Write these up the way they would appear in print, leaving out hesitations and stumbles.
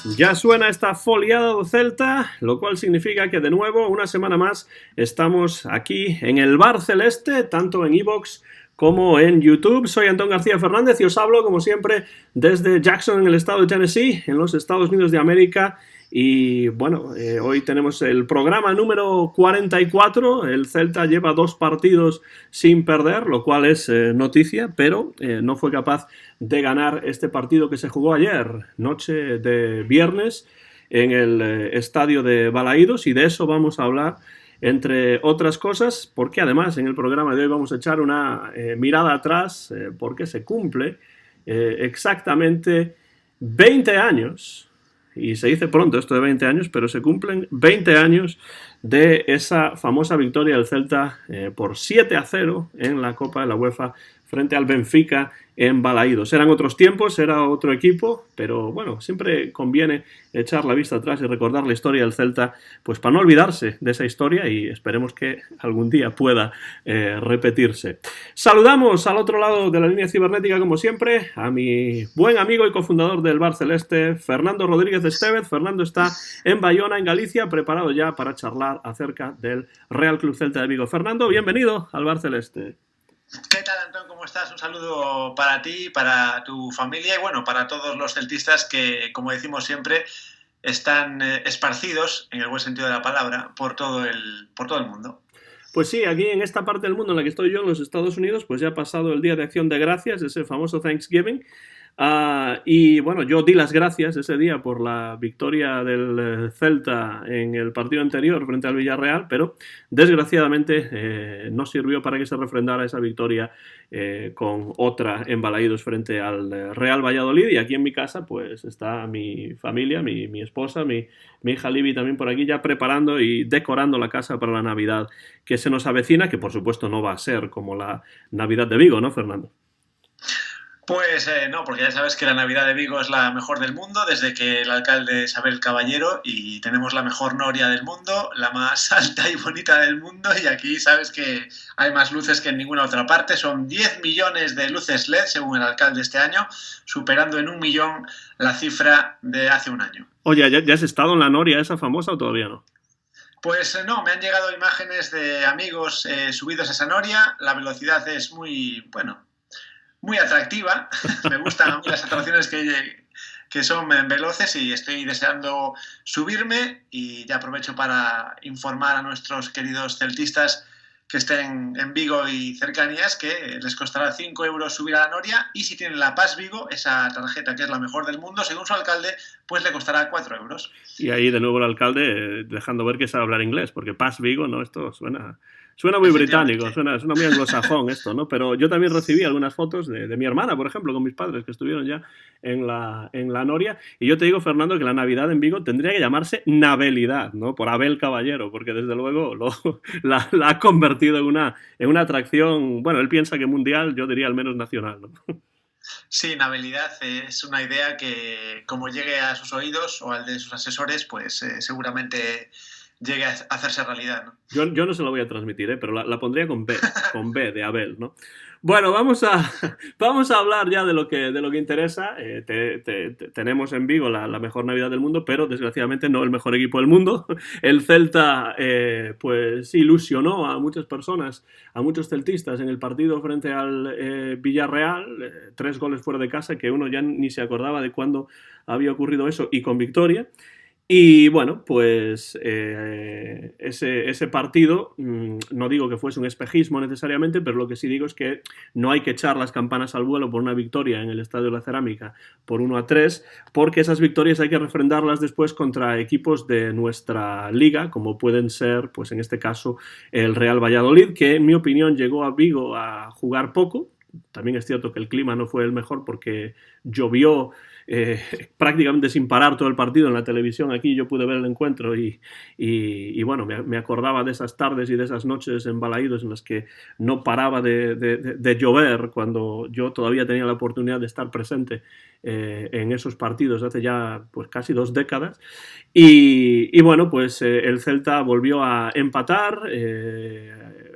Ya suena esta foliada do Celta, lo cual significa que de nuevo, una semana más, estamos aquí en el Bar Celeste, tanto en iVoox como en YouTube. Soy Antón García Fernández y os hablo, como siempre, desde Jackson, en el estado de Tennessee, en los Estados Unidos de América. Y bueno, hoy tenemos el programa número 44. El Celta lleva 2 partidos sin perder, lo cual es noticia, pero no fue capaz de ganar este partido que se jugó ayer, noche de viernes, en el estadio de Balaídos, y de eso vamos a hablar, entre otras cosas, porque además en el programa de hoy vamos a echar una mirada atrás, porque se cumple exactamente 20 años. Y se dice pronto esto de 20 años, pero se cumplen 20 años de esa famosa victoria del Celta por 7-0 en la Copa de la UEFA frente al Benfica en Balaídos. Eran otros tiempos, era otro equipo, pero bueno, siempre conviene echar la vista atrás y recordar la historia del Celta, pues para no olvidarse de esa historia, y esperemos que algún día pueda repetirse. Saludamos al otro lado de la línea cibernética, como siempre, a mi buen amigo y cofundador del Bar Celeste, Fernando Rodríguez Estevez. Fernando está en Bayona, en Galicia, preparado ya para charlar acerca del Real Club Celta de Vigo. Fernando, bienvenido al Bar Celeste. ¿Qué tal, Antón? ¿Cómo estás? Un saludo para ti, para tu familia y bueno, para todos los celtistas que, como decimos siempre, están esparcidos, en el buen sentido de la palabra, por todo el mundo. Pues sí, aquí en esta parte del mundo en la que estoy yo, en los Estados Unidos, pues ya ha pasado el Día de Acción de Gracias, ese famoso Thanksgiving. Y bueno, yo di las gracias ese día por la victoria del Celta en el partido anterior frente al Villarreal, pero desgraciadamente no sirvió para que se refrendara esa victoria con otra en Balaídos frente al Real Valladolid. Y aquí en mi casa pues está mi familia, mi esposa, mi hija Libby también por aquí, ya preparando y decorando la casa para la Navidad que se nos avecina, que por supuesto no va a ser como la Navidad de Vigo, ¿no, Fernando? Pues no, porque ya sabes que la Navidad de Vigo es la mejor del mundo desde que el alcalde es Abel Caballero y tenemos la mejor noria del mundo, la más alta y bonita del mundo, y aquí sabes que hay más luces que en ninguna otra parte. Son 10 millones de luces LED según el alcalde este año, superando en 1 millón la cifra de hace un año. Oye, ¿ya has estado en la noria esa famosa o todavía no? Pues no, me han llegado imágenes de amigos subidos a esa noria. La velocidad es muy atractiva. Me gustan a mí las atracciones que son veloces y estoy deseando subirme, y ya aprovecho para informar a nuestros queridos celtistas que estén en Vigo y cercanías que les costará 5 euros subir a la noria, y si tienen la Pass Vigo, esa tarjeta que es la mejor del mundo, según su alcalde, pues le costará 4 euros. Y ahí de nuevo el alcalde dejando ver que sabe hablar inglés, porque Pass Vigo, ¿no? Esto suena muy británico, suena muy anglosajón esto, ¿no? Pero yo también recibí algunas fotos de mi hermana, por ejemplo, con mis padres, que estuvieron ya en la noria. Y yo te digo, Fernando, que la Navidad en Vigo tendría que llamarse Nabelidad, ¿no? Por Abel Caballero, porque desde luego la ha convertido en una atracción, bueno, él piensa que mundial, yo diría al menos nacional, ¿no? Sí, Nabelidad es una idea que, como llegue a sus oídos o al de sus asesores, pues seguramente llegue a hacerse realidad, ¿no? Yo no se lo voy a transmitir, pero la pondría con B de Abel, ¿no? Bueno, vamos a hablar ya de lo que interesa. Tenemos en Vigo la mejor Navidad del mundo, pero desgraciadamente no el mejor equipo del mundo. El Celta pues ilusionó a muchas personas, a muchos celtistas en el partido frente al Villarreal. 3 goles fuera de casa, que uno ya ni se acordaba de cuándo había ocurrido eso, y con victoria. Y bueno, pues ese partido, no digo que fuese un espejismo necesariamente, pero lo que sí digo es que no hay que echar las campanas al vuelo por una victoria en el Estadio de la Cerámica por 1-3, porque esas victorias hay que refrendarlas después contra equipos de nuestra liga, como pueden ser, pues en este caso, el Real Valladolid, que en mi opinión llegó a Vigo a jugar poco. También es cierto que el clima no fue el mejor porque llovió prácticamente sin parar todo el partido en la televisión. Aquí yo pude ver el encuentro y bueno, me acordaba de esas tardes y de esas noches en Balaídos en las que no paraba de llover, cuando yo todavía tenía la oportunidad de estar presente en esos partidos hace ya pues casi 2 décadas. Y bueno, pues el Celta volvió a empatar,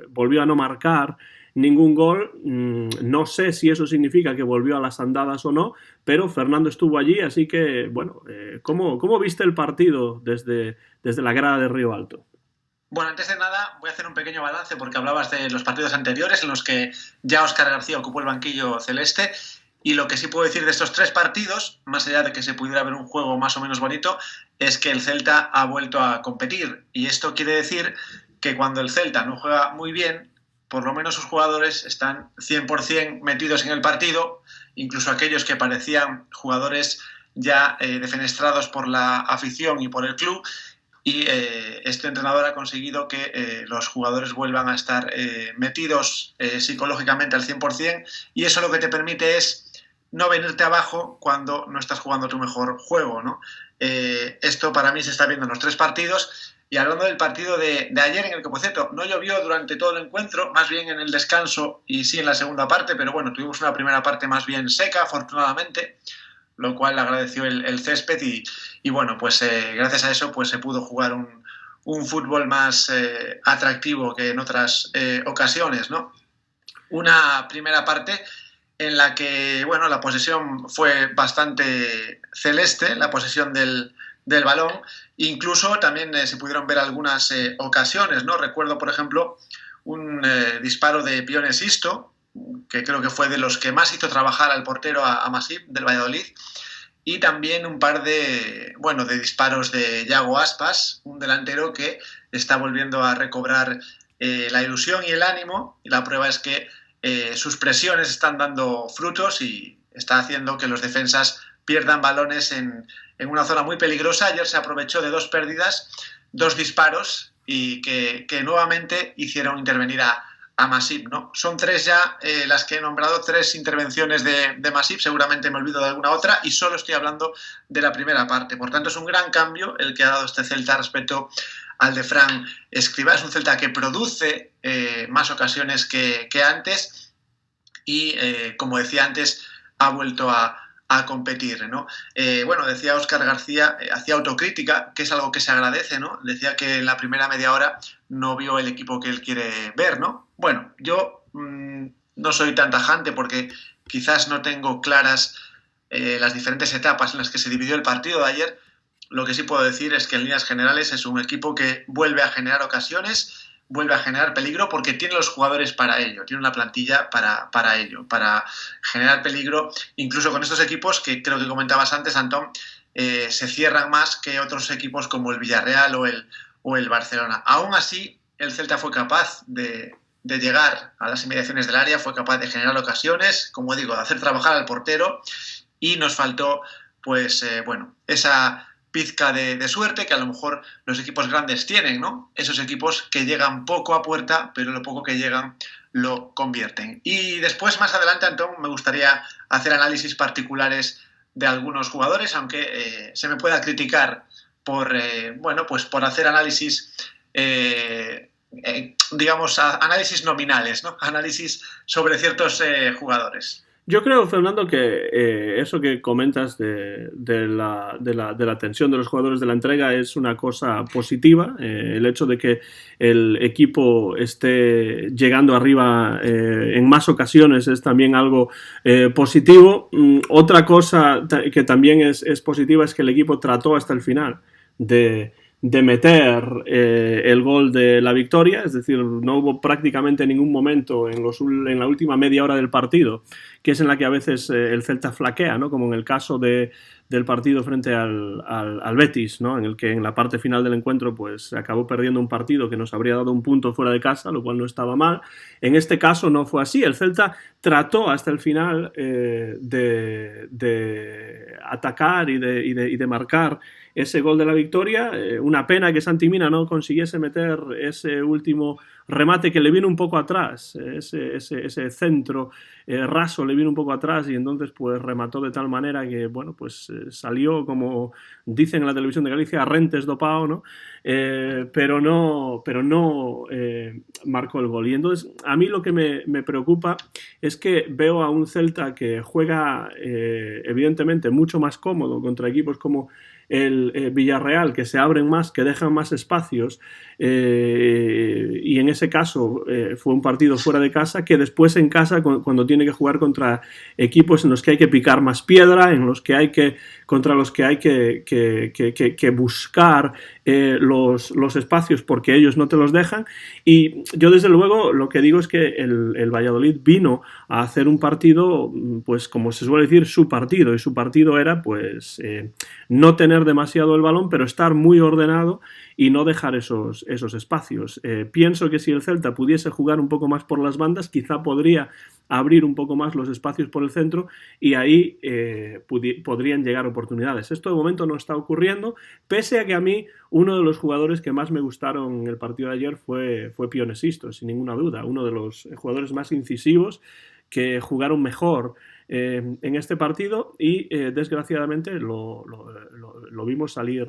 volvió a no marcar ningún gol. No sé si eso significa que volvió a las andadas o no, pero Fernando estuvo allí, así que, bueno, ¿cómo viste el partido desde la grada de Río Alto? Bueno, antes de nada voy a hacer un pequeño balance porque hablabas de los partidos anteriores en los que ya Óscar García ocupó el banquillo celeste, y lo que sí puedo decir de estos 3 partidos, más allá de que se pudiera ver un juego más o menos bonito, es que el Celta ha vuelto a competir, y esto quiere decir que cuando el Celta no juega muy bien, por lo menos sus jugadores están 100% metidos en el partido, incluso aquellos que parecían jugadores ya defenestrados por la afición y por el club. Y este entrenador ha conseguido que los jugadores vuelvan a estar metidos psicológicamente al 100%, y eso lo que te permite es no venirte abajo cuando no estás jugando tu mejor juego, ¿no? Esto para mí se está viendo en los 3 partidos. Y hablando del partido de ayer, en el que, por cierto, no llovió durante todo el encuentro, más bien en el descanso y sí en la segunda parte, pero bueno, tuvimos una primera parte más bien seca, afortunadamente, lo cual agradeció el césped, y bueno, pues gracias a eso pues se pudo jugar un fútbol más atractivo que en otras ocasiones, ¿no? Una primera parte en la que, bueno, la posesión fue bastante celeste, la posesión del balón. Incluso también se pudieron ver algunas ocasiones, ¿no? Recuerdo, por ejemplo, un disparo de Pione Sisto, que creo que fue de los que más hizo trabajar al portero, a Masip, del Valladolid, y también un par de disparos de Yago Aspas, un delantero que está volviendo a recobrar la ilusión y el ánimo, y la prueba es que sus presiones están dando frutos y está haciendo que los defensas pierdan balones en una zona muy peligrosa. Ayer se aprovechó de 2 pérdidas, 2 disparos, y que nuevamente hicieron intervenir a Masip, ¿no? Son 3 ya las que he nombrado, 3 intervenciones de Masip, seguramente me olvido de alguna otra, y solo estoy hablando de la primera parte. Por tanto, es un gran cambio el que ha dado este Celta respecto al de Fran Escribá. Es un Celta que produce más ocasiones que antes, y como decía antes, ha vuelto a competir, ¿no? Bueno, decía Óscar García, hacía autocrítica, que es algo que se agradece, ¿no? Decía que en la primera media hora no vio el equipo que él quiere ver, ¿no? Bueno, yo no soy tan tajante porque quizás no tengo claras las diferentes etapas en las que se dividió el partido de ayer. Lo que sí puedo decir es que en líneas generales es un equipo que vuelve a generar ocasiones, vuelve a generar peligro, porque tiene los jugadores para ello, tiene una plantilla para ello, para generar peligro, incluso con estos equipos que creo que comentabas antes, Antón, se cierran más que otros equipos como el Villarreal o el Barcelona. Aún así, el Celta fue capaz de llegar a las inmediaciones del área, fue capaz de generar ocasiones, como digo, de hacer trabajar al portero, y nos faltó, pues, esa pizca de suerte que a lo mejor los equipos grandes tienen, ¿no? Esos equipos que llegan poco a puerta, pero lo poco que llegan lo convierten. Y después, más adelante, Antón, me gustaría hacer análisis particulares de algunos jugadores, aunque se me pueda criticar por hacer análisis, análisis nominales, ¿no? Análisis sobre ciertos jugadores. Yo creo, Fernando, que eso que comentas de la tensión de los jugadores de la entrega es una cosa positiva. El hecho de que el equipo esté llegando arriba en más ocasiones es también algo positivo. Otra cosa que también es positiva es que el equipo trató hasta el final de meter el gol de la victoria, es decir, no hubo prácticamente ningún momento en la última media hora del partido, que es en la que a veces el Celta flaquea, ¿no? Como en el caso del partido frente al Betis, ¿no? En el que en la parte final del encuentro pues acabó perdiendo un partido que nos habría dado un punto fuera de casa, lo cual no estaba mal. En este caso no fue así, el Celta trató hasta el final de atacar y de marcar ese gol de la victoria. Una pena que Santi Mina no consiguiese meter ese último remate que le vino un poco atrás, ese centro raso le vino un poco atrás, y entonces pues remató de tal manera que bueno, pues salió, como dicen en la televisión de Galicia, a rentes dopao, ¿no? Pero no marcó el gol. Y entonces a mí lo que me preocupa es que veo a un Celta que juega evidentemente mucho más cómodo contra equipos como el Villarreal, que se abren más, que dejan más espacios, y en ese caso fue un partido fuera de casa, que después en casa, cuando tiene que jugar contra equipos en los que hay que picar más piedra, contra los que hay que buscar los espacios porque ellos no te los dejan. Y yo desde luego lo que digo es que el Valladolid vino a hacer un partido, pues como se suele decir, su partido, y su partido era pues no tener demasiado el balón, pero estar muy ordenado y no dejar esos espacios. Pienso que si el Celta pudiese jugar un poco más por las bandas, quizá podría abrir un poco más los espacios por el centro, y ahí podrían llegar oportunidades. Esto de momento no está ocurriendo, pese a que a mí uno de los jugadores que más me gustaron en el partido de ayer fue Pione Sisto, sin ninguna duda, uno de los jugadores más incisivos, que jugaron mejor en este partido, y desgraciadamente lo vimos salir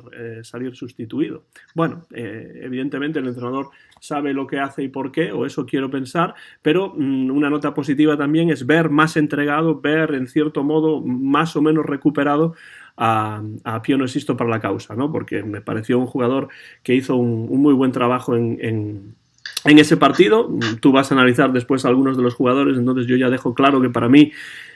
sustituido. Bueno, evidentemente el entrenador sabe lo que hace y por qué, o eso quiero pensar, pero una nota positiva también es ver más entregado, ver en cierto modo más o menos recuperado a Pione Sisto para la causa, ¿no? Porque me pareció un jugador que hizo un muy buen trabajo en ese partido. Tú vas a analizar después a algunos de los jugadores, entonces yo ya dejo claro que para mí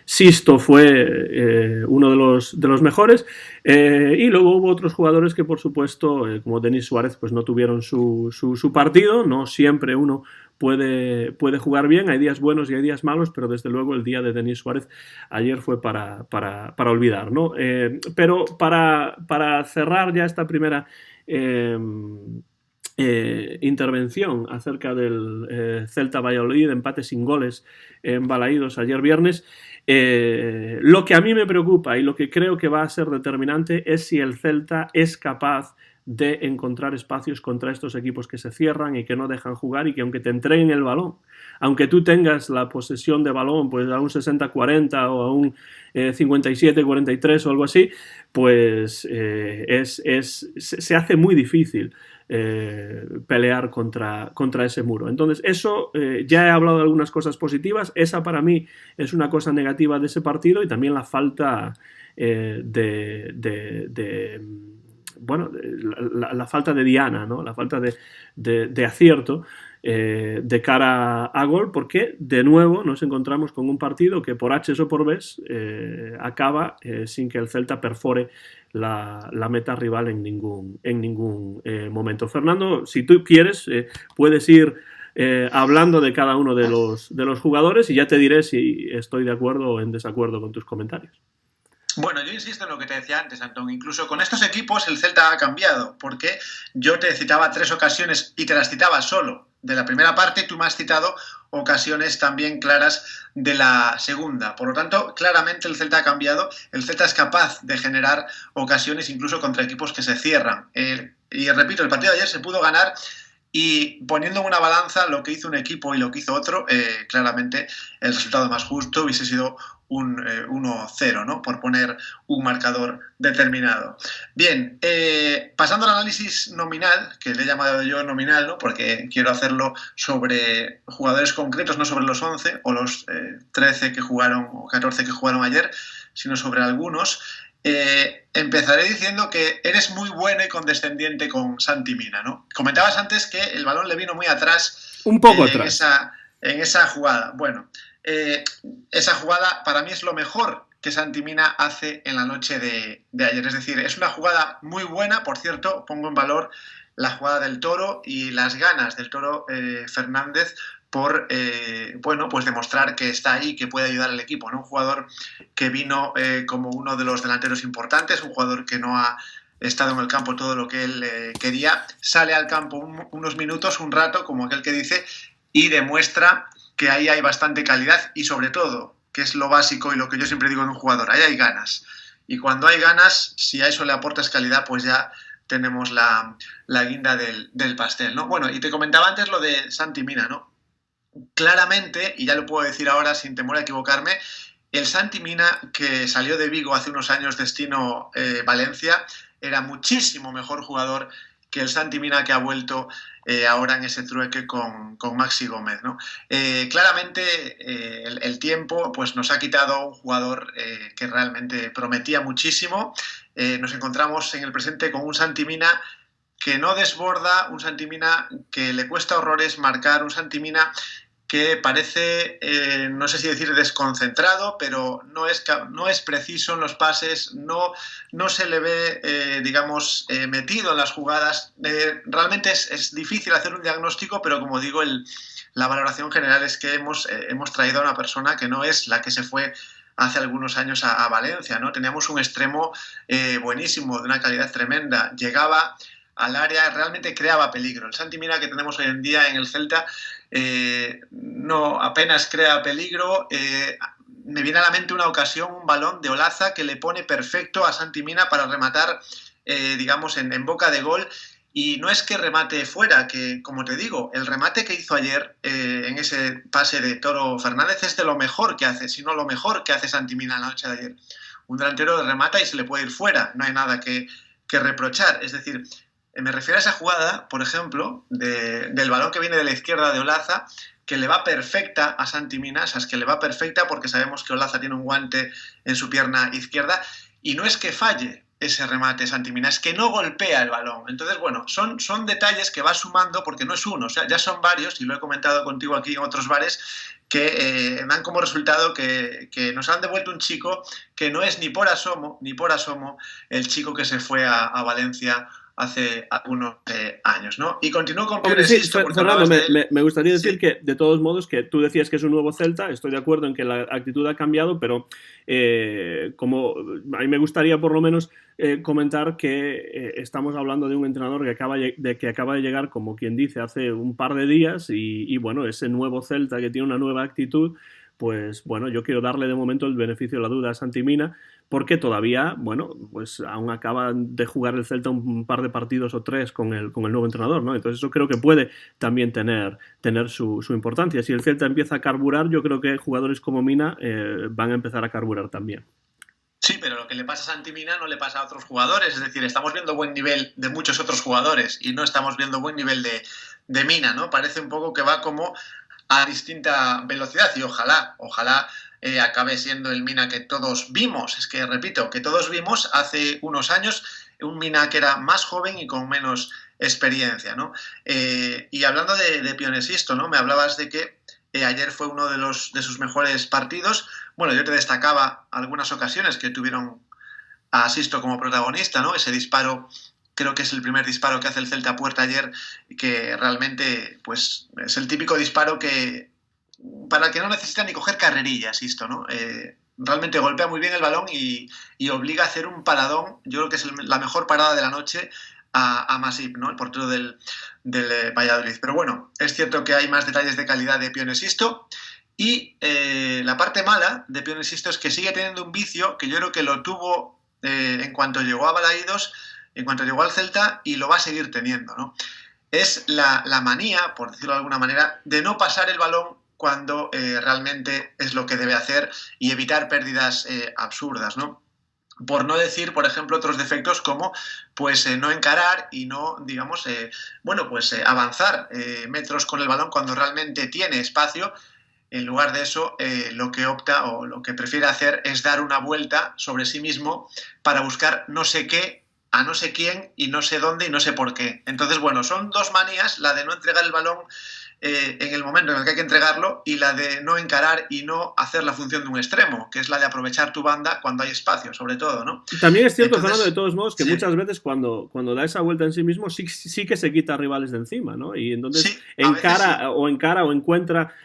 Sisto fue uno de los mejores, y luego hubo otros jugadores que por supuesto, como Denis Suárez, pues no tuvieron su partido. No siempre uno puede jugar bien, hay días buenos y hay días malos, pero desde luego el día de Denis Suárez ayer fue para olvidar, ¿no? Pero para cerrar ya esta primera intervención acerca del Celta Valladolid, empate sin goles en Balaídos ayer viernes, lo que a mí me preocupa y lo que creo que va a ser determinante es si el Celta es capaz de encontrar espacios contra estos equipos que se cierran y que no dejan jugar, y que aunque te entreguen el balón, aunque tú tengas la posesión de balón pues a un 60-40 o a un 57-43 o algo así, pues se hace muy difícil pelear contra ese muro. Entonces eso, ya he hablado de algunas cosas positivas, esa para mí es una cosa negativa de ese partido, y también la falta la falta de diana, ¿no? La falta de acierto de cara a gol, porque de nuevo nos encontramos con un partido que por H o por B acaba sin que el Celta perfore la meta rival en ningún momento. Fernando, si tú quieres, puedes ir hablando de cada uno de los jugadores, y ya te diré si estoy de acuerdo o en desacuerdo con tus comentarios. Bueno, yo insisto en lo que te decía antes, Antón. Incluso con estos equipos el Celta ha cambiado, porque yo te citaba 3 ocasiones y te las citaba solo de la primera parte, y tú me has citado ocasiones también claras de la segunda. Por lo tanto, claramente el Celta ha cambiado. El Celta es capaz de generar ocasiones incluso contra equipos que se cierran. Y repito, el partido de ayer se pudo ganar, y poniendo en una balanza lo que hizo un equipo y lo que hizo otro, claramente el resultado más justo hubiese sido un 1-0, ¿no? Por poner un marcador determinado. Bien, pasando al análisis nominal, que le he llamado yo nominal, ¿no? Porque quiero hacerlo sobre jugadores concretos, no sobre los 11 o los 13 que jugaron o 14 que jugaron ayer, sino sobre algunos. Empezaré diciendo que eres muy bueno y condescendiente con Santi Mina, ¿no? Comentabas antes que el balón le vino muy atrás. Un poco atrás. En esa jugada. Bueno, esa jugada para mí es lo mejor que Santi Mina hace en la noche de ayer. Es decir, es una jugada muy buena. Por cierto, pongo en valor la jugada del Toro y las ganas del Toro Fernández por pues demostrar que está ahí, que puede ayudar al equipo, ¿no? Un jugador que vino como uno de los delanteros importantes, un jugador que no ha estado en el campo todo lo que él quería, sale al campo unos minutos, un rato, como aquel que dice, y demuestra que ahí hay bastante calidad, y sobre todo, que es lo básico y lo que yo siempre digo de un jugador, ahí hay ganas. Y cuando hay ganas, si a eso le aportas calidad, pues ya tenemos la guinda del pastel, ¿no? Bueno, y te comentaba antes lo de Santi Mina, ¿no? Claramente, y ya lo puedo decir ahora sin temor a equivocarme, el Santi Mina que salió de Vigo hace unos años destino Valencia era muchísimo mejor jugador el Santi Mina que ha vuelto ahora en ese trueque con Maxi Gómez, ¿no? Claramente el tiempo pues, nos ha quitado un jugador que realmente prometía muchísimo. Nos encontramos en el presente con un Santi Mina que no desborda, un Santi Mina que le cuesta horrores marcar, un Santi Mina que parece, no sé si decir desconcentrado, pero no es preciso en los pases, no se le ve, metido en las jugadas. Realmente es difícil hacer un diagnóstico, pero como digo, la valoración general es que hemos traído a una persona que no es la que se fue hace algunos años a Valencia, ¿no? Teníamos un extremo buenísimo, de una calidad tremenda, llegaba al área, realmente creaba peligro. El Santi Mina que tenemos hoy en día en el Celta no apenas crea peligro. Me viene a la mente una ocasión, un balón de Olaza que le pone perfecto a Santi Mina para rematar, en boca de gol. Y no es que remate fuera, que como te digo, el remate que hizo ayer en ese pase de Toro Fernández es de lo mejor que hace, si no lo mejor que hace Santi Mina la noche de ayer. Un delantero remata y se le puede ir fuera, no hay nada que reprochar. Es decir, me refiero a esa jugada, por ejemplo, del balón que viene de la izquierda de Olaza, que le va perfecta a Santi Mina, es que le va perfecta porque sabemos que Olaza tiene un guante en su pierna izquierda, y no es que falle ese remate Santi Mina, es que no golpea el balón. Entonces, bueno, son detalles que va sumando, porque no es uno, o sea, ya son varios, y lo he comentado contigo aquí en otros bares, que dan como resultado que nos han devuelto un chico que no es ni por asomo el chico que se fue a Valencia hace algunos años, ¿no? Y continúo con Pione Sisto. Fernando, me gustaría decir que, de todos modos, que tú decías que es un nuevo Celta, estoy de acuerdo en que la actitud ha cambiado, pero como a mí me gustaría por lo menos comentar que estamos hablando de un entrenador que acaba de llegar, como quien dice, hace un par de días y bueno, ese nuevo Celta que tiene una nueva actitud, pues bueno, yo quiero darle de momento el beneficio de la duda a Santi Mina, porque todavía, bueno, pues aún acaba de jugar el Celta un par de partidos o tres con el nuevo entrenador, ¿no? Entonces eso creo que puede también tener su importancia. Si el Celta empieza a carburar, yo creo que jugadores como Mina van a empezar a carburar también. Sí, pero lo que le pasa a Santi Mina no le pasa a otros jugadores, es decir, estamos viendo buen nivel de muchos otros jugadores y no estamos viendo buen nivel de Mina, ¿no? Parece un poco que va como a distinta velocidad y ojalá acabe siendo el Mina que todos vimos. Es que, repito, que todos vimos hace unos años, un Mina que era más joven y con menos experiencia, ¿no? Y hablando de Pione Sisto, ¿no? Me hablabas de que ayer fue uno de sus mejores partidos. Bueno, yo te destacaba algunas ocasiones que tuvieron a Sisto como protagonista, ¿no? Ese disparo, creo que es el primer disparo que hace el Celta a puerta ayer, que realmente pues es el típico disparo que para el que no necesita ni coger carrerillas, Sisto, ¿no? Realmente golpea muy bien el balón y obliga a hacer un paradón. Yo creo que es la mejor parada de la noche a Masip, ¿no? El portero del Valladolid. Pero bueno, es cierto que hay más detalles de calidad de Pione Sisto. Y la parte mala de Pione Sisto es que sigue teniendo un vicio que yo creo que lo tuvo en cuanto llegó a Balaídos, en cuanto llegó al Celta, y lo va a seguir teniendo, ¿no? Es la manía, por decirlo de alguna manera, de no pasar el balón cuando realmente es lo que debe hacer y evitar pérdidas absurdas, ¿no? Por no decir, por ejemplo, otros defectos como pues no encarar y no, digamos, avanzar metros con el balón cuando realmente tiene espacio. En lugar de eso, lo que opta o lo que prefiere hacer es dar una vuelta sobre sí mismo para buscar no sé qué a no sé quién y no sé dónde y no sé por qué. Entonces, bueno, son dos manías, la de no entregar el balón en el momento en el que hay que entregarlo y la de no encarar y no hacer la función de un extremo, que es la de aprovechar tu banda cuando hay espacio, sobre todo, ¿no? También es cierto, Fernando, de todos modos, que sí, muchas veces cuando da esa vuelta en sí mismo sí que se quita a rivales de encima, ¿no? Y entonces sí, encara o encuentra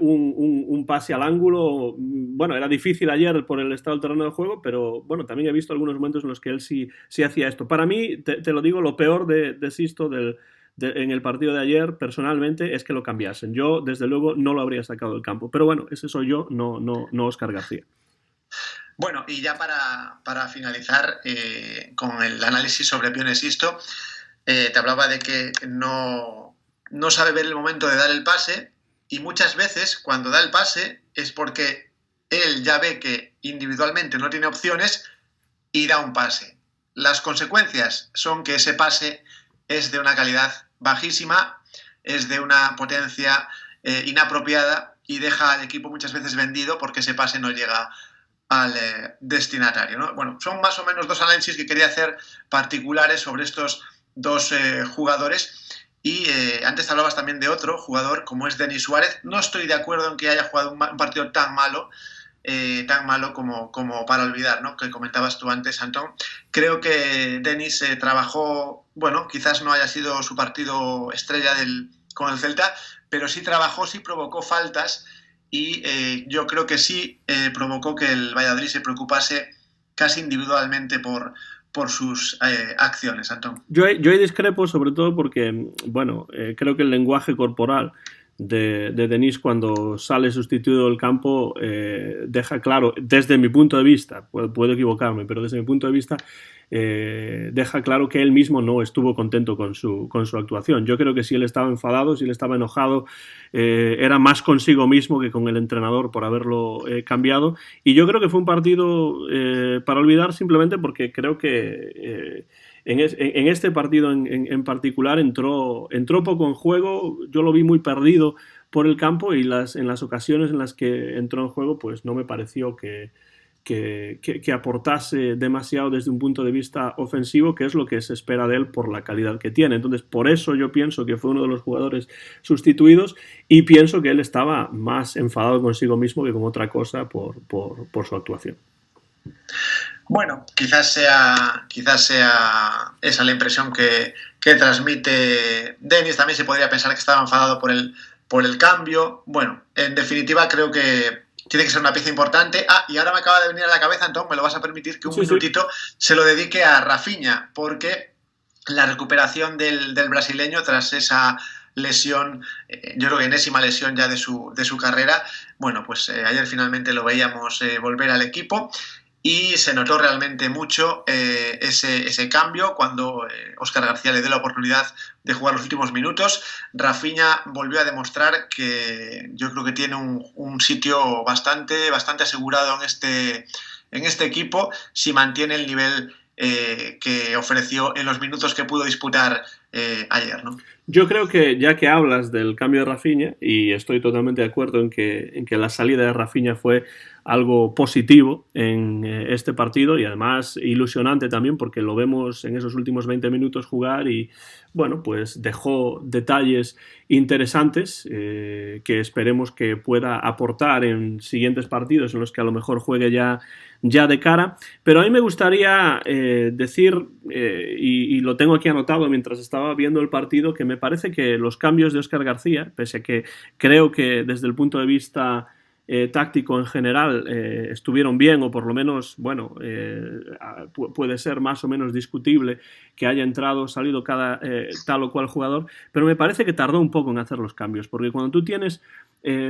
un pase al ángulo. Bueno, era difícil ayer por el estado del terreno de juego, pero bueno, también he visto algunos momentos en los que él sí hacía esto. Para mí, te lo digo, lo peor de Sisto en el partido de ayer, personalmente, es que lo cambiasen. Yo, desde luego, no lo habría sacado del campo. Pero bueno, ese soy yo, no Óscar García. Bueno, y ya para finalizar con el análisis sobre Pione Sisto, te hablaba de que no sabe ver el momento de dar el pase, y muchas veces cuando da el pase es porque él ya ve que individualmente no tiene opciones y da un pase. Las consecuencias son que ese pase es de una calidad bajísima, es de una potencia inapropiada y deja al equipo muchas veces vendido porque ese pase no llega al destinatario, ¿no? Bueno, son más o menos dos análisis que quería hacer particulares sobre estos dos jugadores. Y antes hablabas también de otro jugador como es Denis Suárez. No estoy de acuerdo en que haya jugado un partido tan malo como para olvidar, ¿no? Que comentabas tú antes, Antón. Creo que Denis trabajó, bueno, quizás no haya sido su partido estrella con el Celta, pero sí trabajó, sí provocó faltas y yo creo que sí provocó que el Valladolid se preocupase casi individualmente por sus acciones, Antón. Yo ahí discrepo sobre todo porque, bueno, creo que el lenguaje corporal de Denis cuando sale sustituido del campo deja claro, desde mi punto de vista, puedo equivocarme, pero desde mi punto de vista deja claro que él mismo no estuvo contento con su actuación. Yo creo que si él estaba enfadado, si él estaba enojado, era más consigo mismo que con el entrenador por haberlo cambiado, y yo creo que fue un partido para olvidar simplemente porque creo que en este partido en particular entró poco en juego. Yo lo vi muy perdido por el campo y en las ocasiones en las que entró en juego pues no me pareció que aportase demasiado desde un punto de vista ofensivo, que es lo que se espera de él por la calidad que tiene. Entonces, por eso yo pienso que fue uno de los jugadores sustituidos y pienso que él estaba más enfadado consigo mismo que con otra cosa por su actuación. Bueno, quizás sea esa la impresión que transmite Denis. También se podría pensar que estaba enfadado por el cambio. Bueno, en definitiva creo que tiene que ser una pieza importante. Y ahora me acaba de venir a la cabeza, Antón, me lo vas a permitir que un minutito se lo dedique a Rafinha, porque la recuperación del brasileño tras esa lesión, yo creo que enésima lesión ya de su carrera, bueno, pues ayer finalmente lo veíamos volver al equipo. Y se notó realmente mucho ese cambio cuando Óscar García le dio la oportunidad de jugar los últimos minutos. Rafinha volvió a demostrar que yo creo que tiene un sitio bastante asegurado en este equipo si mantiene el nivel que ofreció en los minutos que pudo disputar ayer, ¿no? Yo creo que ya que hablas del cambio de Rafinha, y estoy totalmente de acuerdo en que la salida de Rafinha fue algo positivo en este partido y además ilusionante también porque lo vemos en esos últimos 20 minutos jugar y bueno, pues dejó detalles interesantes que esperemos que pueda aportar en siguientes partidos en los que a lo mejor juegue ya de cara. Pero a mí me gustaría decir, y lo tengo aquí anotado mientras estaba viendo el partido, que me parece que los cambios de Óscar García, pese a que creo que desde el punto de vista táctico en general estuvieron bien, o por lo menos, bueno, puede ser más o menos discutible que haya entrado o salido cada tal o cual jugador, pero me parece que tardó un poco en hacer los cambios, porque cuando tú tienes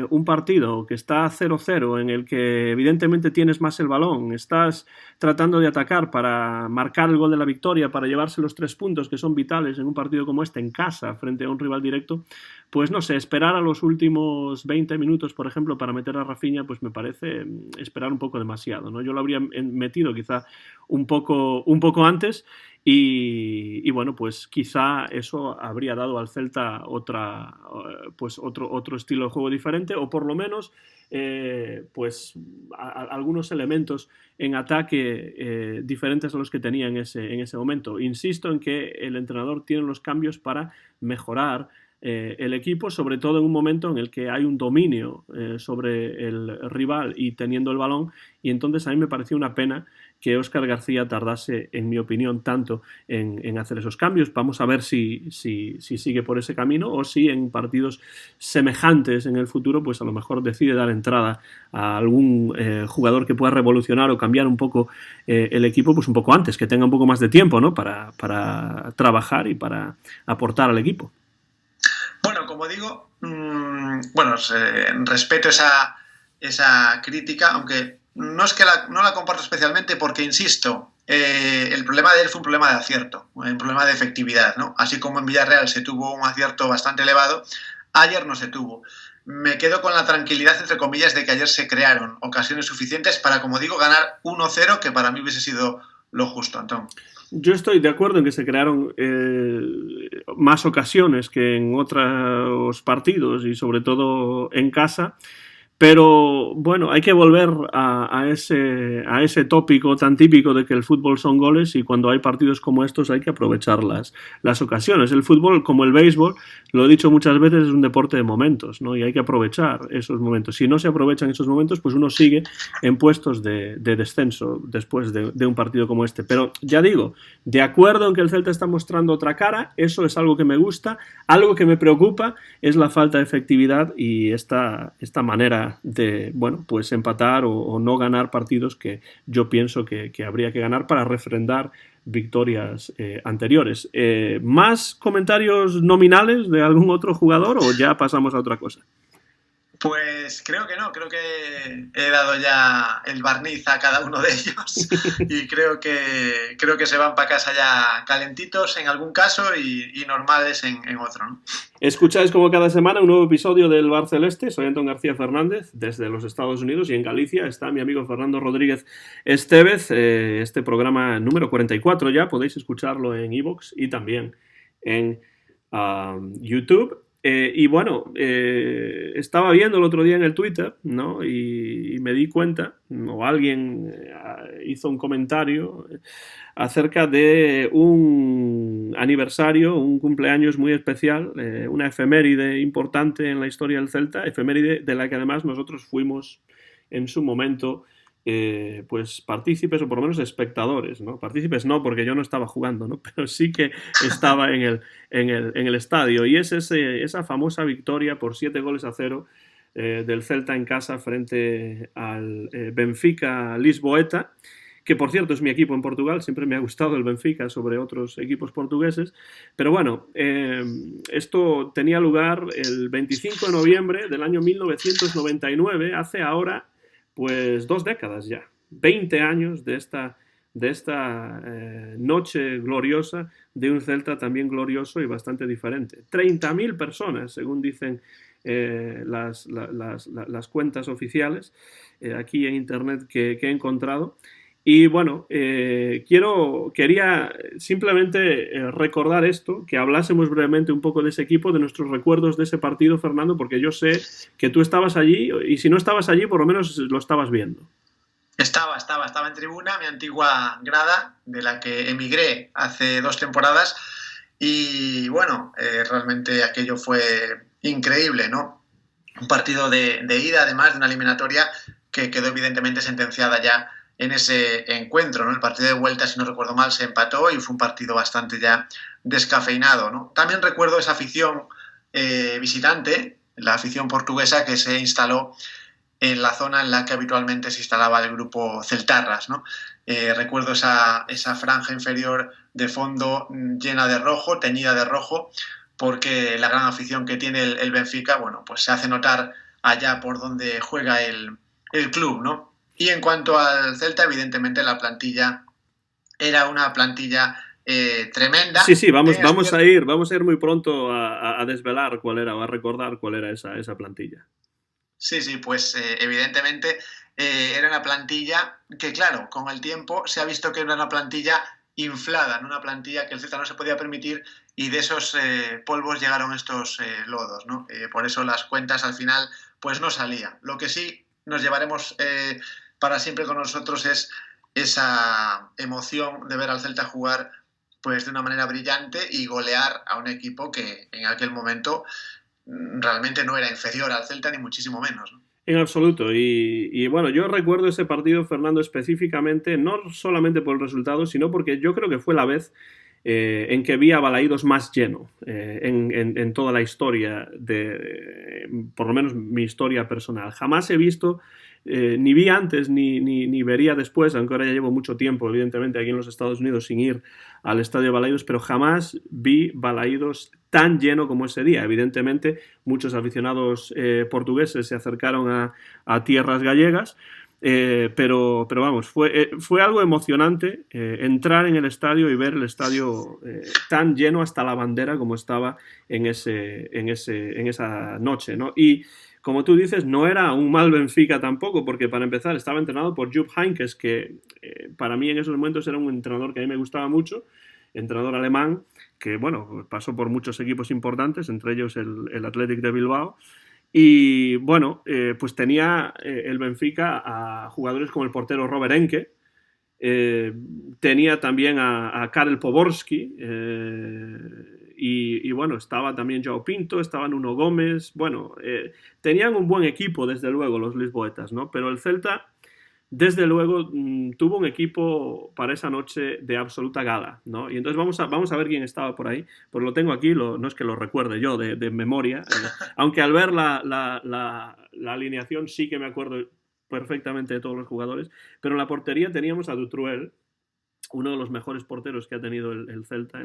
un partido que está 0-0, en el que evidentemente tienes más el balón, estás tratando de atacar para marcar el gol de la victoria, para llevarse los 3 puntos que son vitales en un partido como este en casa frente a un rival directo, pues no sé, esperar a los últimos 20 minutos, por ejemplo, para meter a Rafinha, pues me parece esperar un poco demasiado, ¿no? Yo lo habría metido quizá un poco antes. Y bueno, pues quizá eso habría dado al Celta otro estilo de juego diferente, o por lo menos pues algunos elementos en ataque diferentes a los que tenía en ese momento. Insisto en que el entrenador tiene los cambios para mejorar el equipo, sobre todo en un momento en el que hay un dominio sobre el rival y teniendo el balón, y entonces a mí me pareció una pena que Óscar García tardase, en mi opinión, tanto en hacer esos cambios. Vamos a ver si sigue por ese camino o si en partidos semejantes en el futuro pues a lo mejor decide dar entrada a algún jugador que pueda revolucionar o cambiar un poco el equipo pues un poco antes, que tenga un poco más de tiempo, ¿no? para trabajar y para aportar al equipo. Bueno, como digo, respeto esa crítica, aunque no es que no la comparto especialmente porque, insisto, el problema de él fue un problema de acierto, un problema de efectividad, ¿no? Así como en Villarreal se tuvo un acierto bastante elevado, ayer no se tuvo. Me quedo con la tranquilidad, entre comillas, de que ayer se crearon ocasiones suficientes para, como digo, ganar 1-0, que para mí hubiese sido lo justo, Antón. Yo estoy de acuerdo en que se crearon más ocasiones que en otros partidos y sobre todo en casa. Pero bueno, hay que volver a ese tópico tan típico de que el fútbol son goles y cuando hay partidos como estos hay que aprovechar las ocasiones. El fútbol, como el béisbol, lo he dicho muchas veces, es un deporte de momentos, ¿no? Y hay que aprovechar esos momentos. Si no se aprovechan esos momentos, pues uno sigue en puestos de descenso después de un partido como este. Pero ya digo, de acuerdo en que el Celta está mostrando otra cara, eso es algo que me gusta. Algo que me preocupa es la falta de efectividad y esta manera de, bueno, pues empatar o no ganar partidos que yo pienso que habría que ganar para refrendar victorias anteriores. ¿Más comentarios nominales de algún otro jugador o ya pasamos a otra cosa? Pues creo que no, creo que he dado ya el barniz a cada uno de ellos y creo que se van para casa ya calentitos en algún caso y normales en otro, ¿no? Escucháis como cada semana un nuevo episodio del Bar Celeste. Soy Antón García Fernández desde los Estados Unidos y en Galicia está mi amigo Fernando Rodríguez Estevez. Este programa número 44 ya, podéis escucharlo en iVoox y también en YouTube. Y bueno, estaba viendo el otro día en el Twitter, ¿no? Y me di cuenta, o alguien hizo un comentario acerca de un aniversario, un cumpleaños muy especial, una efeméride importante en la historia del Celta, efeméride de la que además nosotros fuimos en su momento pues partícipes o por lo menos espectadores, ¿no? Partícipes no, porque yo no estaba jugando, ¿no? Pero sí que estaba en el estadio y es esa famosa victoria por 7-0 del Celta en casa frente al Benfica Lisboeta, que por cierto es mi equipo en Portugal, siempre me ha gustado el Benfica sobre otros equipos portugueses, pero bueno, esto tenía lugar el 25 de noviembre del año 1999, hace ahora pues 2 décadas ya, 20 años de esta noche gloriosa de un Celta también glorioso y bastante diferente. 30.000 personas, según dicen las cuentas oficiales aquí en internet que he encontrado. Y bueno, quería simplemente recordar esto, que hablásemos brevemente un poco de ese equipo, de nuestros recuerdos de ese partido, Fernando, porque yo sé que tú estabas allí y si no estabas allí, por lo menos lo estabas viendo. Estaba en tribuna, mi antigua grada, de la que emigré hace 2 temporadas y bueno, realmente aquello fue increíble, ¿no? Un partido de ida, además de una eliminatoria que quedó evidentemente sentenciada ya en ese encuentro, ¿no? El partido de vuelta, si no recuerdo mal, se empató y fue un partido bastante ya descafeinado, ¿no? También recuerdo esa afición visitante, la afición portuguesa que se instaló en la zona en la que habitualmente se instalaba el grupo Celtarras, ¿no? Recuerdo esa franja inferior de fondo llena de rojo, teñida de rojo, porque la gran afición que tiene el Benfica, bueno, pues se hace notar allá por donde juega el club, ¿no? Y en cuanto al Celta, evidentemente la plantilla era una plantilla tremenda. Sí, vamos a ir muy pronto a desvelar cuál era, o a recordar cuál era esa plantilla. Sí, pues evidentemente era una plantilla que, claro, con el tiempo se ha visto que era una plantilla inflada, ¿no? Una plantilla que el Celta no se podía permitir y de esos polvos llegaron estos lodos, ¿no? Por eso las cuentas al final pues no salían. Lo que sí nos llevaremos para siempre con nosotros es esa emoción de ver al Celta jugar pues de una manera brillante y golear a un equipo que en aquel momento realmente no era inferior al Celta ni muchísimo menos, ¿no? En absoluto. Y bueno, yo recuerdo ese partido, Fernando, específicamente, no solamente por el resultado, sino porque yo creo que fue la vez en que vi a Balaídos más lleno en toda la historia, por lo menos mi historia personal. Jamás he visto, ni vi antes ni vería después, aunque ahora ya llevo mucho tiempo, evidentemente, aquí en los Estados Unidos sin ir al estadio de Balaídos, pero jamás vi Balaídos tan lleno como ese día. Evidentemente, muchos aficionados portugueses se acercaron a tierras gallegas, pero vamos, fue algo emocionante entrar en el estadio y ver el estadio tan lleno hasta la bandera como estaba en esa noche, ¿no? Y como tú dices, no era un mal Benfica tampoco, porque para empezar estaba entrenado por Jupp Heynckes, que para mí en esos momentos era un entrenador que a mí me gustaba mucho, entrenador alemán, que bueno, pasó por muchos equipos importantes, entre ellos el Athletic de Bilbao. Y bueno, pues tenía el Benfica a jugadores como el portero Robert Enke, tenía también a Karel Poborski, y bueno, estaba también Joao Pinto, estaba Nuno Gómez, bueno, tenían un buen equipo desde luego los lisboetas, ¿no? Pero el Celta desde luego tuvo un equipo para esa noche de absoluta gala, ¿no? Y entonces vamos a ver quién estaba por ahí, pues lo tengo aquí, no es que lo recuerde yo de memoria, aunque al ver la alineación sí que me acuerdo perfectamente de todos los jugadores, pero en la portería teníamos a Dutruel, uno de los mejores porteros que ha tenido el Celta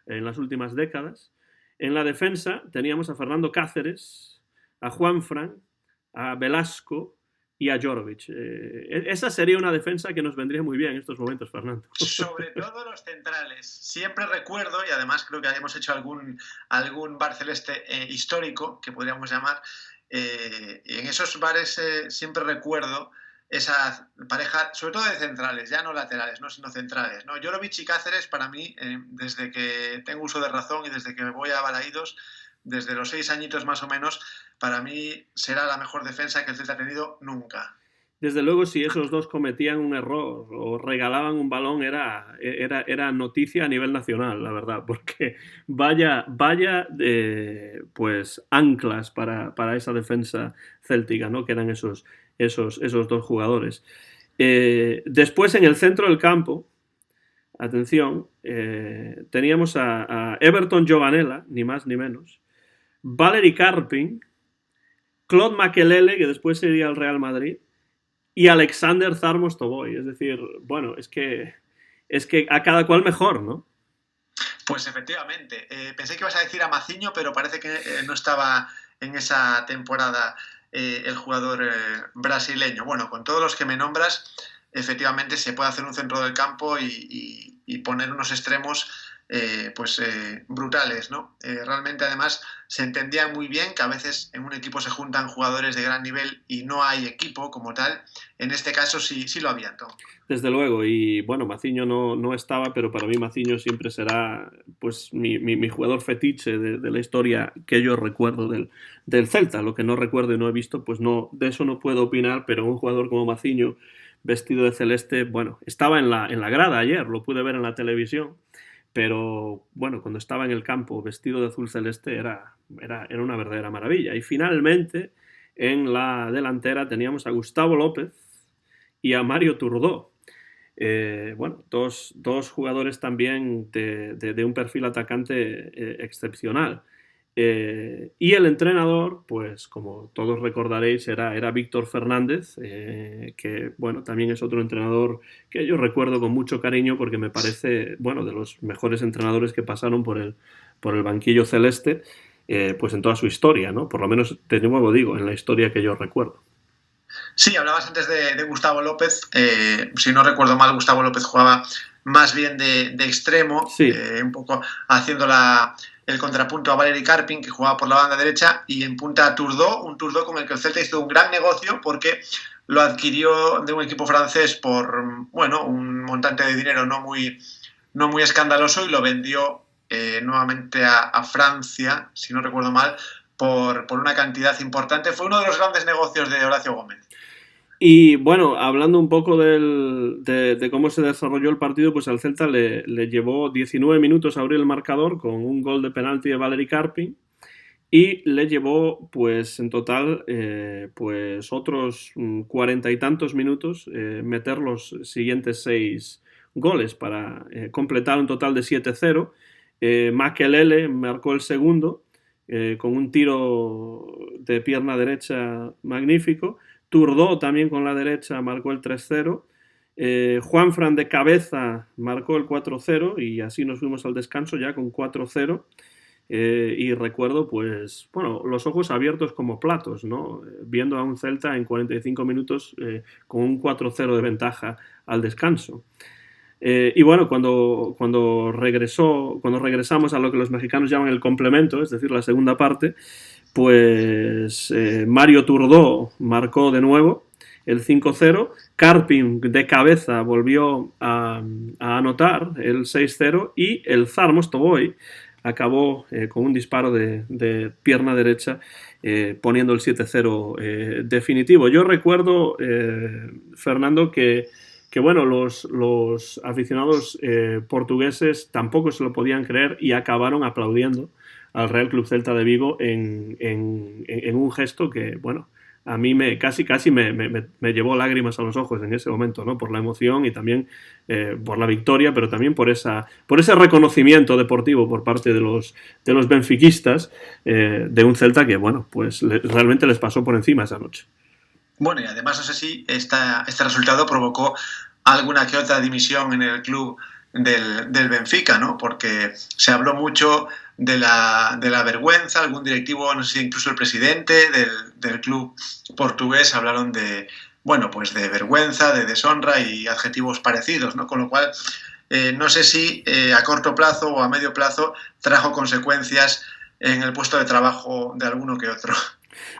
en las últimas décadas. En la defensa teníamos a Fernando Cáceres, a Juanfran, a Velasco y a Jorovic. Esa sería una defensa que nos vendría muy bien en estos momentos, Fernando. Sobre todo los centrales. Siempre recuerdo, y además creo que hemos hecho algún Barceleste histórico, que podríamos llamar, en esos bares siempre recuerdo esa pareja, sobre todo de centrales, ya no laterales, no, sino centrales, ¿no? Jorovic y Cáceres, para mí, desde que tengo uso de razón y desde que me voy a Balaídos, desde los 6 añitos más o menos, para mí será la mejor defensa que el Celta ha tenido nunca. Desde luego, si esos dos cometían un error o regalaban un balón, era noticia a nivel nacional, la verdad, porque vaya pues anclas para esa defensa céltica, ¿no? Que eran esos dos jugadores. Después, en el centro del campo, atención, teníamos a Everton Giovanella, ni más ni menos, Valery Karpin, Claude Makelele, que después sería el Real Madrid, y Alexander Zarmos-Toboy. Es decir, bueno, es que a cada cual mejor, ¿no? Pues efectivamente. Pensé que ibas a decir a Maciño, pero parece que no estaba en esa temporada el jugador brasileño. Bueno, con todos los que me nombras, efectivamente se puede hacer un centro del campo y poner unos extremos brutales, ¿no? Realmente, además, se entendía muy bien que a veces en un equipo se juntan jugadores de gran nivel y no hay equipo como tal. En este caso sí lo había, ¿no? Desde luego, y bueno, Maciño no estaba, pero para mí Maciño siempre será pues mi jugador fetiche de la historia que yo recuerdo del Celta. Lo que no recuerdo y no he visto, pues no, de eso no puedo opinar, pero un jugador como Maciño, vestido de celeste, bueno, estaba en la grada ayer, lo pude ver en la televisión. Pero bueno, cuando estaba en el campo vestido de azul celeste era una verdadera maravilla. Y finalmente en la delantera teníamos a Gustavo López y a Mario Turdó. Bueno, dos jugadores también de un perfil atacante excepcional. Y el entrenador, pues como todos recordaréis, era Víctor Fernández, que bueno, también es otro entrenador que yo recuerdo con mucho cariño porque me parece, bueno, de los mejores entrenadores que pasaron por el banquillo celeste, pues en toda su historia, ¿no? Por lo menos, de nuevo digo, en la historia que yo recuerdo. Sí, hablabas antes de Gustavo López. Si no recuerdo mal, Gustavo López jugaba más bien de extremo, sí. Un poco haciendo el contrapunto a Valery Karpin, que jugaba por la banda derecha, y en punta a Turdó, un Turdó con el que el Celta hizo un gran negocio porque lo adquirió de un equipo francés por, bueno, un montante de dinero no muy escandaloso, y lo vendió nuevamente a Francia, si no recuerdo mal, por una cantidad importante. Fue uno de los grandes negocios de Horacio Gómez. Y bueno, hablando un poco de cómo se desarrolló el partido, pues al Celta le llevó 19 minutos a abrir el marcador con un gol de penalti de Valery Karpin, y le llevó pues en total pues otros 40 y tantos minutos meter los siguientes 6 goles para completar un total de 7-0. Makelele marcó el segundo con un tiro de pierna derecha magnífico. Turdó también con la derecha marcó el 3-0. Juanfran de cabeza marcó el 4-0 y así nos fuimos al descanso ya con 4-0. Y recuerdo, pues, bueno, los ojos abiertos como platos, ¿no? Viendo a un Celta en 45 minutos con un 4-0 de ventaja al descanso. Y bueno, cuando regresamos a lo que los mexicanos llaman el complemento, es decir, la segunda parte, pues Mario Turdó marcó de nuevo el 5-0, Karpin de cabeza volvió a anotar el 6-0 y el Tsar Mostovoy acabó con un disparo de pierna derecha poniendo el 7-0 definitivo. Yo recuerdo, Fernando, que bueno, los aficionados portugueses tampoco se lo podían creer y acabaron aplaudiendo al Real Club Celta de Vigo en un gesto que, bueno, a mí casi me llevó lágrimas a los ojos en ese momento, ¿no? Por la emoción y también por la victoria, pero también por ese reconocimiento deportivo por parte de los benfiquistas de un Celta que, bueno, pues realmente les pasó por encima esa noche. Bueno, y además no sé si este resultado provocó alguna que otra dimisión en el club del Benfica, ¿no? Porque se habló mucho de la vergüenza, algún directivo, no sé si incluso el presidente del club portugués hablaron de vergüenza, de deshonra y adjetivos parecidos, ¿no? Con lo cual, no sé si a corto plazo o a medio plazo trajo consecuencias en el puesto de trabajo de alguno que otro.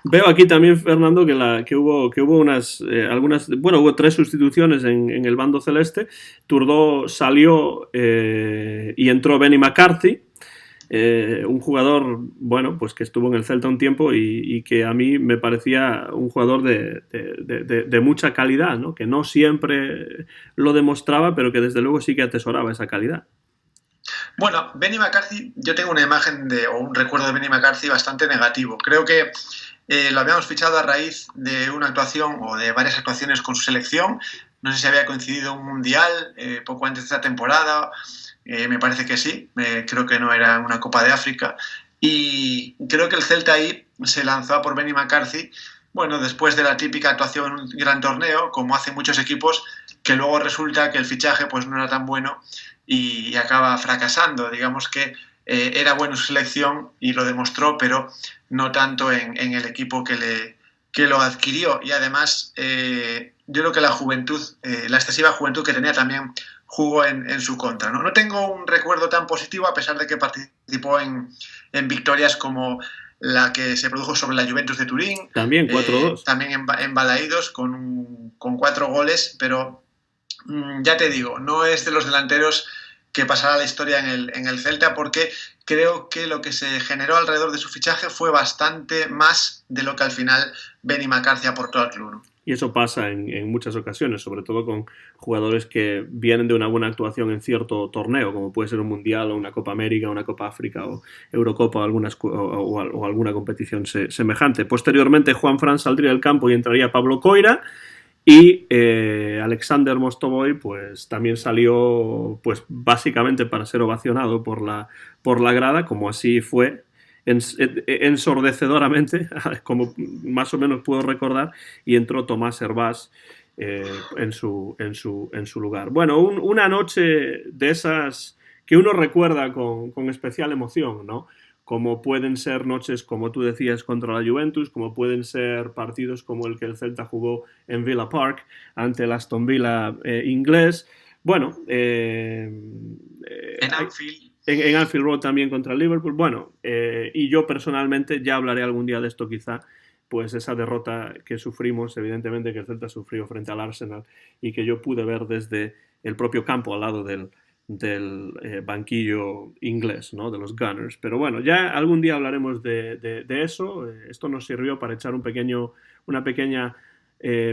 Veo aquí también, Fernando, que hubo hubo 3 sustituciones en el bando celeste. Turdó salió y entró Benny McCarthy, un jugador, bueno, pues que estuvo en el Celta un tiempo y que a mí me parecía un jugador de mucha calidad, ¿no? Que no siempre lo demostraba, pero que desde luego sí que atesoraba esa calidad. Bueno, Benny McCarthy, yo tengo una imagen o un recuerdo de Benny McCarthy bastante negativo. Creo que lo habíamos fichado a raíz de una actuación o de varias actuaciones con su selección. No sé si había coincidido un mundial poco antes de esta temporada. Me parece que sí. Creo que no era una Copa de África. Y creo que el Celta ahí se lanzó a por Benny McCarthy. Bueno, después de la típica actuación en un gran torneo, como hacen muchos equipos, que luego resulta que el fichaje pues no era tan bueno y acaba fracasando. Digamos que era bueno su selección y lo demostró, pero no tanto en el equipo que lo adquirió. Y además, yo creo que la juventud, la excesiva juventud que tenía también jugó en su contra, ¿no? No tengo un recuerdo tan positivo, a pesar de que participó en victorias como la que se produjo sobre la Juventus de Turín. También 4-2. También en Balaídos con 4 goles, pero ya te digo, no es de los delanteros que pasará a la historia en el Celta, porque creo que lo que se generó alrededor de su fichaje fue bastante más de lo que al final Benny McCarthy aportó al club, ¿no? Y eso pasa en muchas ocasiones, sobre todo con jugadores que vienen de una buena actuación en cierto torneo, como puede ser un Mundial o una Copa América, una Copa África o Eurocopa o alguna competición semejante. Posteriormente, Juanfran saldría del campo y entraría Pablo Coira. Y Alexander Mostovoy pues también salió pues básicamente para ser ovacionado por la grada, como así fue ensordecedoramente, como más o menos puedo recordar, y entró Tomás Hervás en su lugar. Bueno, una noche de esas que uno recuerda con especial emoción, ¿no? Como pueden ser noches, como tú decías, contra la Juventus, como pueden ser partidos como el que el Celta jugó en Villa Park ante el Aston Villa inglés. Bueno, en Anfield. En Anfield Road también contra el Liverpool. Bueno, y yo personalmente, ya hablaré algún día de esto quizá, pues esa derrota que sufrimos, evidentemente que el Celta sufrió frente al Arsenal y que yo pude ver desde el propio campo al lado del banquillo inglés, ¿no? De los Gunners. Pero bueno, ya algún día hablaremos de eso. Esto nos sirvió para echar una pequeña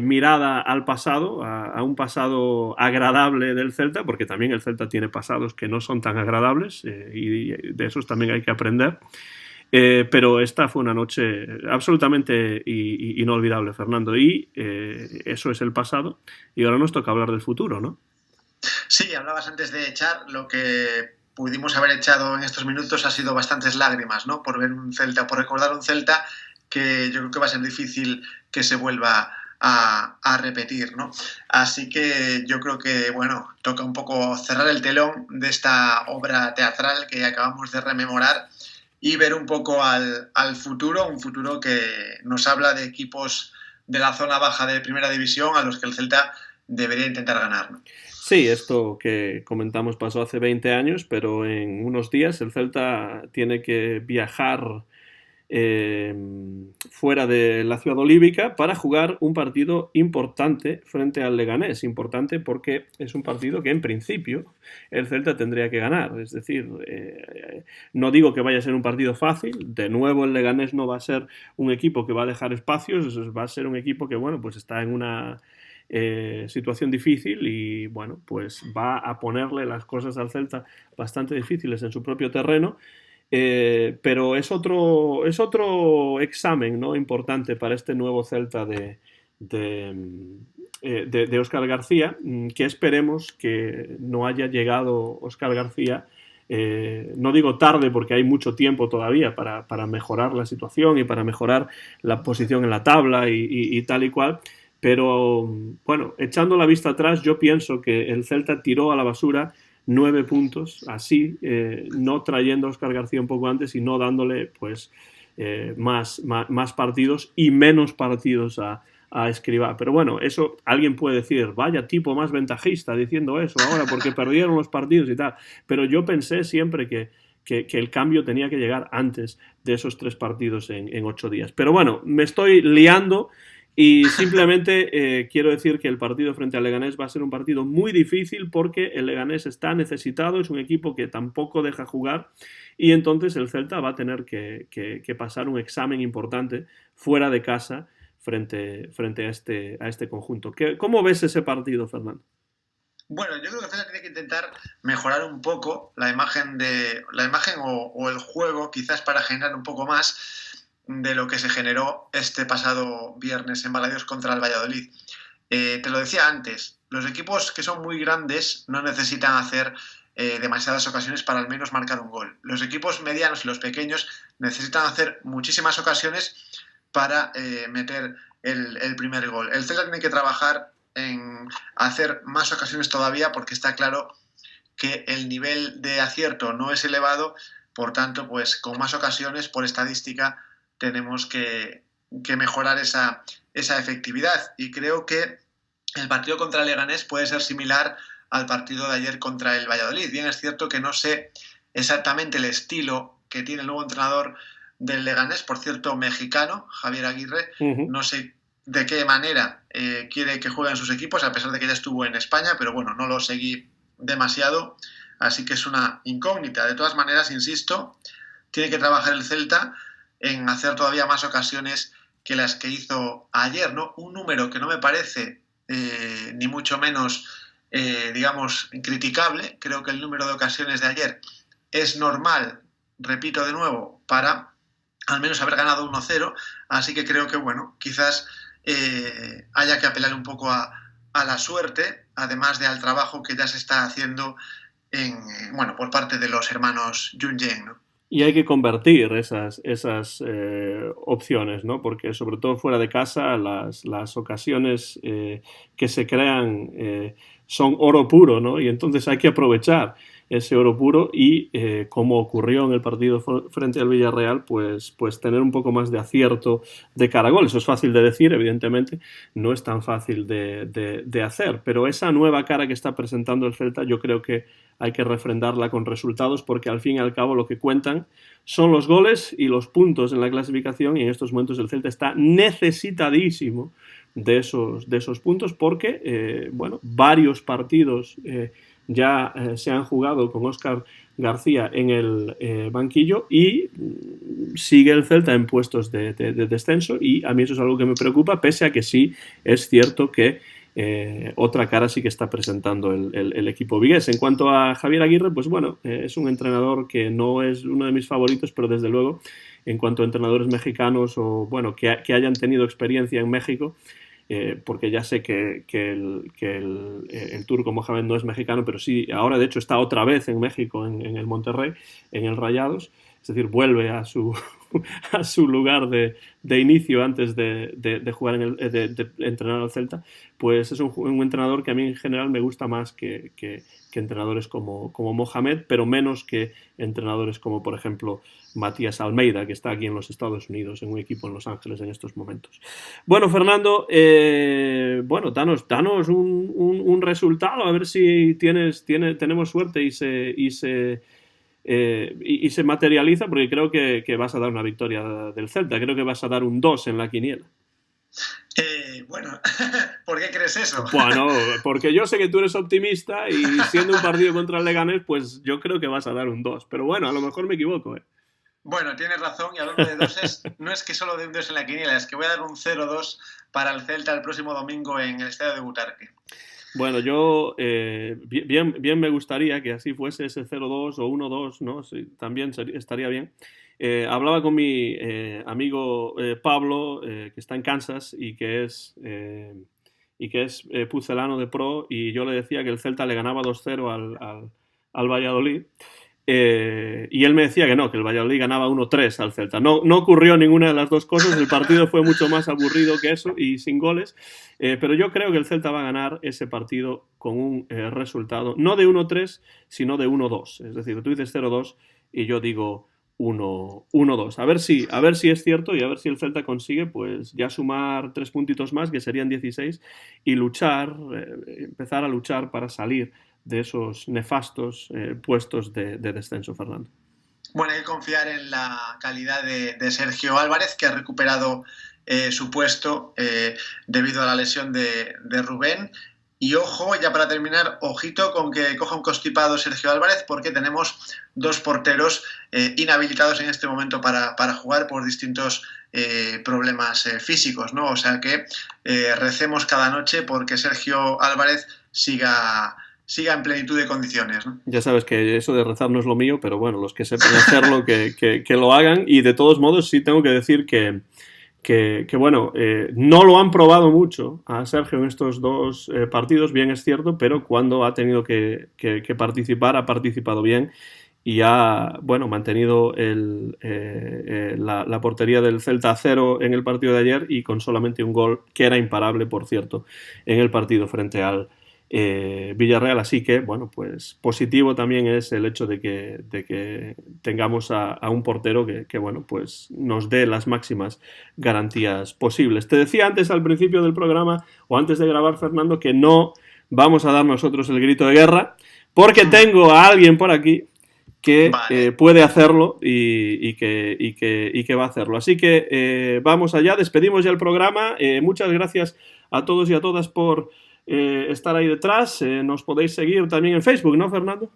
mirada al pasado, a un pasado agradable del Celta, porque también el Celta tiene pasados que no son tan agradables y de esos también hay que aprender. Pero esta fue una noche absolutamente inolvidable, Fernando, y eso es el pasado y ahora nos toca hablar del futuro, ¿no? Sí, hablabas antes de echar. Lo que pudimos haber echado en estos minutos ha sido bastantes lágrimas, ¿no? Por ver un Celta, por recordar un Celta que yo creo que va a ser difícil que se vuelva a repetir, ¿no? Así que yo creo que, bueno, toca un poco cerrar el telón de esta obra teatral que acabamos de rememorar y ver un poco al futuro, un futuro que nos habla de equipos de la zona baja de Primera División a los que el Celta debería intentar ganar, ¿no? Sí, esto que comentamos pasó hace 20 años, pero en unos días el Celta tiene que viajar eh, fuera de la ciudad olívica para jugar un partido importante frente al Leganés. Importante porque es un partido que en principio el Celta tendría que ganar. Es decir, no digo que vaya a ser un partido fácil. De nuevo el Leganés no va a ser un equipo que va a dejar espacios. Va a ser un equipo que, bueno, pues está en una situación difícil y bueno, pues va a ponerle las cosas al Celta bastante difíciles en su propio terreno. Pero es otro examen, ¿no?, importante para este nuevo Celta de Óscar García, que esperemos que no haya llegado Óscar García, no digo tarde porque hay mucho tiempo todavía para mejorar la situación y para mejorar la posición en la tabla y tal y cual, pero bueno, echando la vista atrás, yo pienso que el Celta tiró a la basura 9 puntos, así, no trayendo a Óscar García un poco antes y no dándole pues más partidos y menos partidos a Escribá. Pero bueno, eso alguien puede decir, vaya tipo más ventajista diciendo eso ahora porque perdieron los partidos y tal. Pero yo pensé siempre que el cambio tenía que llegar antes de esos 3 partidos en 8 días. Pero bueno, me estoy liando. Y simplemente quiero decir que el partido frente al Leganés va a ser un partido muy difícil porque el Leganés está necesitado, es un equipo que tampoco deja jugar y entonces el Celta va a tener que pasar un examen importante fuera de casa frente a este conjunto. ¿Cómo ves ese partido, Fernando? Bueno, yo creo que Celta tiene que intentar mejorar un poco la imagen o el juego, quizás para generar un poco más de lo que se generó este pasado viernes en Balaídos contra el Valladolid. Te lo decía antes, los equipos que son muy grandes no necesitan hacer demasiadas ocasiones para al menos marcar un gol. Los equipos medianos y los pequeños necesitan hacer muchísimas ocasiones para meter el primer gol. El Celta tiene que trabajar en hacer más ocasiones todavía porque está claro que el nivel de acierto no es elevado, por tanto, pues con más ocasiones, por estadística, tenemos que mejorar esa efectividad. Y creo que el partido contra el Leganés puede ser similar al partido de ayer contra el Valladolid. Bien, es cierto que no sé exactamente el estilo que tiene el nuevo entrenador del Leganés, por cierto, mexicano, Javier Aguirre. No sé de qué manera quiere que jueguen sus equipos, a pesar de que ya estuvo en España, pero bueno, no lo seguí demasiado, así que es una incógnita. De todas maneras, insisto, tiene que trabajar el Celta en hacer todavía más ocasiones que las que hizo ayer, ¿no? Un número que no me parece ni mucho menos, digamos, criticable. Creo que el número de ocasiones de ayer es normal, repito de nuevo, para al menos haber ganado 1-0, así que creo que, bueno, quizás haya que apelar un poco a la suerte, además de al trabajo que ya se está haciendo por parte de los hermanos Junyent, ¿no? Y hay que convertir esas opciones, ¿no? Porque sobre todo fuera de casa las ocasiones que se crean son oro puro, ¿no? Y entonces hay que aprovechar ese oro puro y como ocurrió en el partido frente al Villarreal, pues tener un poco más de acierto de cara a gol. Eso es fácil de decir, evidentemente, no es tan fácil de hacer, pero esa nueva cara que está presentando el Celta yo creo que hay que refrendarla con resultados porque al fin y al cabo lo que cuentan son los goles y los puntos en la clasificación y en estos momentos el Celta está necesitadísimo de esos puntos porque, varios partidos ya se han jugado con Óscar García en el banquillo y sigue el Celta en puestos de descenso y a mí eso es algo que me preocupa, pese a que sí es cierto que otra cara sí que está presentando el equipo vigués. En cuanto a Javier Aguirre, pues bueno, es un entrenador que no es uno de mis favoritos, pero desde luego, en cuanto a entrenadores mexicanos o bueno, que hayan tenido experiencia en México, porque ya sé que el turco Mohamed no es mexicano, pero sí, ahora de hecho está otra vez en México, en el Monterrey, en el Rayados, es decir, vuelve a su a su lugar de inicio antes de jugar de entrenar al Celta, pues es un entrenador que a mí en general me gusta más que entrenadores como Mohamed, pero menos que entrenadores como, por ejemplo, Matías Almeida, que está aquí en los Estados Unidos, en un equipo en Los Ángeles en estos momentos. Bueno, Fernando, danos un resultado, a ver si tenemos suerte y se materializa, porque creo que vas a dar una victoria del Celta. Creo que vas a dar un 2 en la quiniela. Bueno, ¿por qué crees eso? Bueno, porque yo sé que tú eres optimista y siendo un partido contra el Leganés, pues yo creo que vas a dar un 2. Pero bueno, a lo mejor me equivoco, ¿eh? Bueno, tienes razón, y hablando de doses, no es que solo de un 2 en la quiniela, es que voy a dar un 0-2 para el Celta el próximo domingo en el estadio de Butarque. Bueno, yo bien me gustaría que así fuese ese 0-2 o 1-2, ¿no? Sí, también estaría bien. Hablaba con mi amigo Pablo, que está en Kansas y que es pucelano de pro, y yo le decía que el Celta le ganaba 2-0 al Valladolid. Y él me decía que no, que el Valladolid ganaba 1-3 al Celta. No ocurrió ninguna de las dos cosas, el partido fue mucho más aburrido que eso y sin goles, pero yo creo que el Celta va a ganar ese partido con un resultado no de 1-3, sino de 1-2. Es decir, tú dices 0-2 y yo digo 1-2. A ver si es cierto y a ver si el Celta consigue pues ya sumar 3 puntitos más, que serían 16, y empezar a luchar para salir de esos nefastos puestos de descenso, Fernando. Bueno, hay que confiar en la calidad de Sergio Álvarez, que ha recuperado su puesto debido a la lesión de Rubén. Y ojo, ya para terminar, ojito con que coja un constipado Sergio Álvarez, porque tenemos 2 porteros inhabilitados en este momento para jugar por distintos problemas físicos, ¿no? O sea que recemos cada noche porque Sergio Álvarez siga en plenitud de condiciones, ¿no? Ya sabes que eso de rezar no es lo mío, pero bueno, los que sepan hacerlo, que lo hagan. Y de todos modos sí tengo que decir que bueno, no lo han probado mucho a Sergio en estos 2 partidos, bien es cierto, pero cuando ha tenido que participar, ha participado bien y ha, bueno, mantenido la portería del Celta a 0 en el partido de ayer, y con solamente un gol, que era imparable, por cierto, en el partido frente al Villarreal. Así que, bueno, pues positivo también es el hecho de que tengamos a un portero que, bueno, pues nos dé las máximas garantías posibles. Te decía antes, al principio del programa, o antes de grabar, Fernando, que no vamos a dar nosotros el grito de guerra, porque tengo a alguien por aquí que puede hacerlo y que va a hacerlo. Así que vamos allá, despedimos ya el programa. Muchas gracias a todos y a todas por estar ahí detrás. Nos podéis seguir también en Facebook, ¿no, Fernando?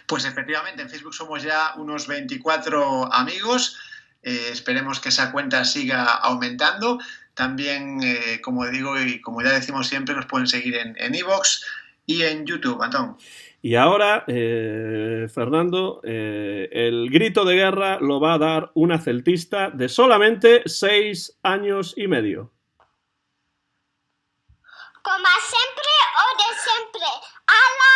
Pues efectivamente, en Facebook somos ya unos 24 amigos. Esperemos que esa cuenta siga aumentando. También, como digo y como ya decimos siempre, nos pueden seguir en iVoox y en YouTube, Antón. Y ahora, Fernando, el grito de guerra lo va a dar una celtista de solamente 6 años y medio. Como siempre o de siempre, ¡a la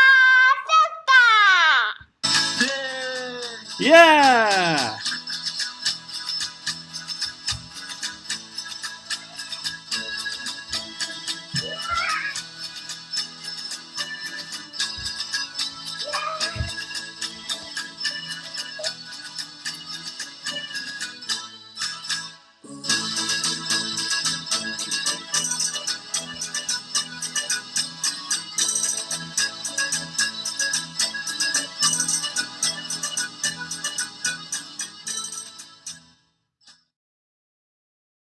Celta! ¡Yeah!